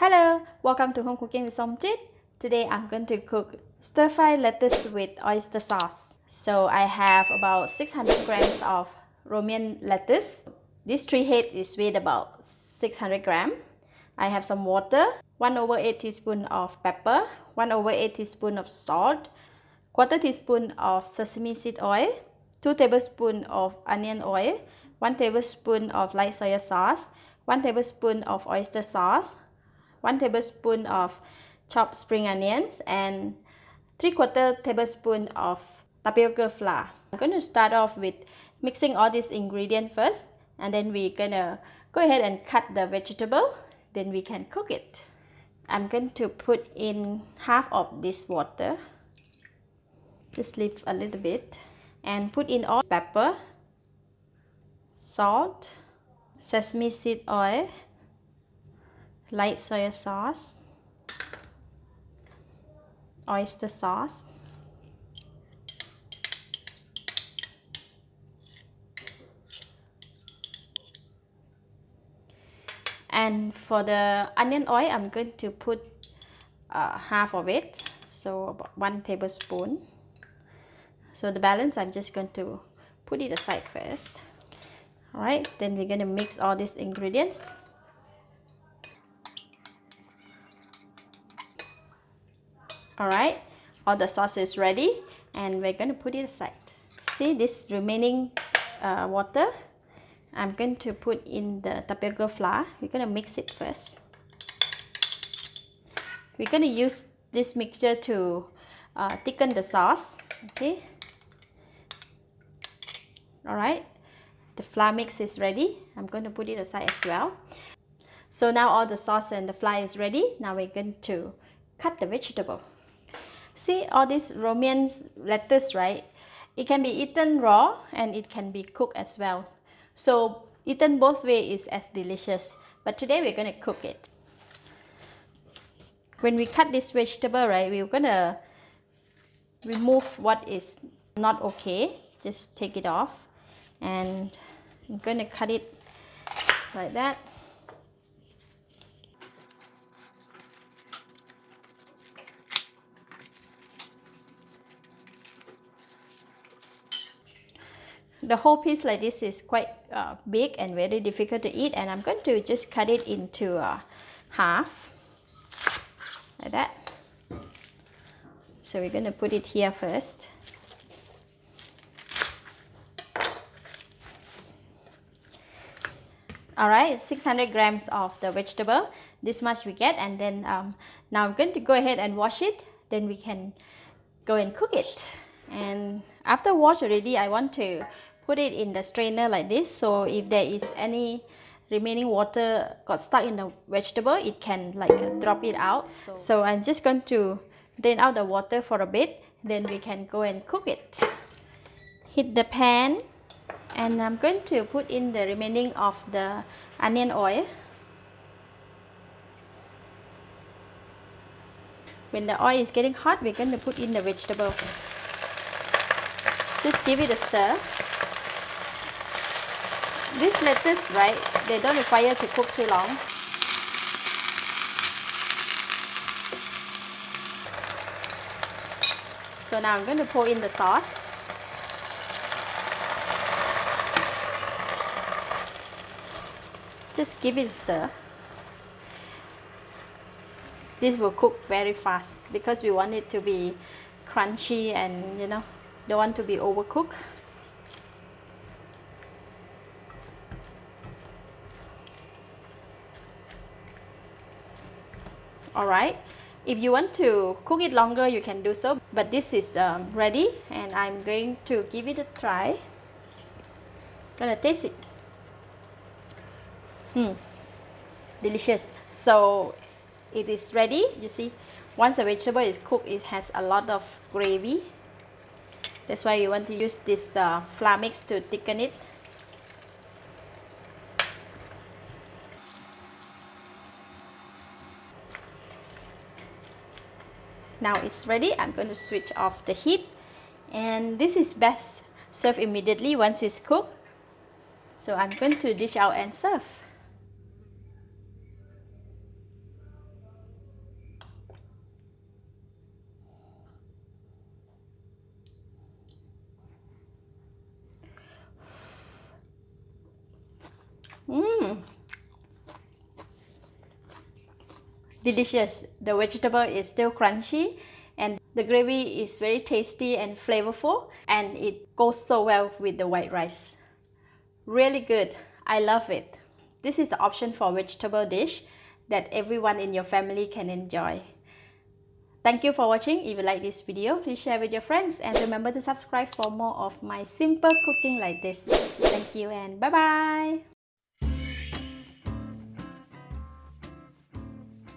Hello, welcome to Home Cooking with Somjit. Today I'm going to cook stir-fry lettuce with oyster sauce. So I have about 600 grams of Romaine lettuce. This tree head is weighed about 600 grams. I have some water, 1/8 teaspoon of pepper, 1/8 teaspoon of salt, 1/4 teaspoon of sesame seed oil, 2 tablespoons of onion oil, 1 tablespoon of light soy sauce, 1 tablespoon of oyster sauce, 1 tablespoon of chopped spring onions, and 3/4 tablespoon of tapioca flour. I'm going to start off with mixing all these ingredients first, and then we're gonna go ahead and cut the vegetable, then we can cook it. I'm going to put in half of this water, just leave a little bit, and put in all pepper, salt, sesame seed oil, light soy sauce, oyster sauce, and for the onion oil I'm going to put half of it, so about 1 tablespoon. So the balance I'm just going to put it aside first. Alright, then we're going to mix all these ingredients. Alright, all the sauce is ready and we're going to put it aside. See this remaining water, I'm going to put in the tapioca flour. We're going to mix it first. We're going to use this mixture to thicken the sauce. Okay. Alright, the flour mix is ready. I'm going to put it aside as well. So now all the sauce and the flour is ready. Now we're going to cut the vegetable. See all this Romaine lettuce, right? It can be eaten raw and it can be cooked as well. So eaten both ways is as delicious. But today we're going to cook it. When we cut this vegetable, right, we're going to remove what is not okay. Just take it off. And I'm going to cut it like that. The whole piece like this is quite big and very difficult to eat, and I'm going to just cut it into half like that. So we're going to put it here first. Alright, 600 grams of the vegetable, this much we get, and then now I'm going to go ahead and wash it, then we can go and cook it. And after wash already, I want to put it in the strainer like this, so if there is any remaining water got stuck in the vegetable, it can like drop it out. So I'm just going to drain out the water for a bit, then we can go and cook it. Heat the pan, and I'm going to put in the remaining of the onion oil. When the oil is getting hot, we're going to put in the vegetable. Just give it a stir. This lettuce, right, they don't require to cook too long. So now I'm going to pour in the sauce. Just give it a stir. This will cook very fast because we want it to be crunchy and don't want to be overcooked. Alright, if you want to cook it longer, you can do so, but this is ready and I'm going to give it a try. Gonna taste it. Delicious. So it is ready. You see, once the vegetable is cooked, it has a lot of gravy. That's why you want to use this flour mix to thicken it. Now it's ready. I'm going to switch off the heat, and this is best served immediately once it's cooked. So I'm going to dish out and serve. delicious. The vegetable is still crunchy and the gravy is very tasty and flavorful, and it goes so well with the white rice. Really good. I love it. This is an option for vegetable dish that everyone in your family can enjoy. Thank you for watching. If you like this video, please share with your friends and remember to subscribe for more of my simple cooking like this. Thank you and bye bye.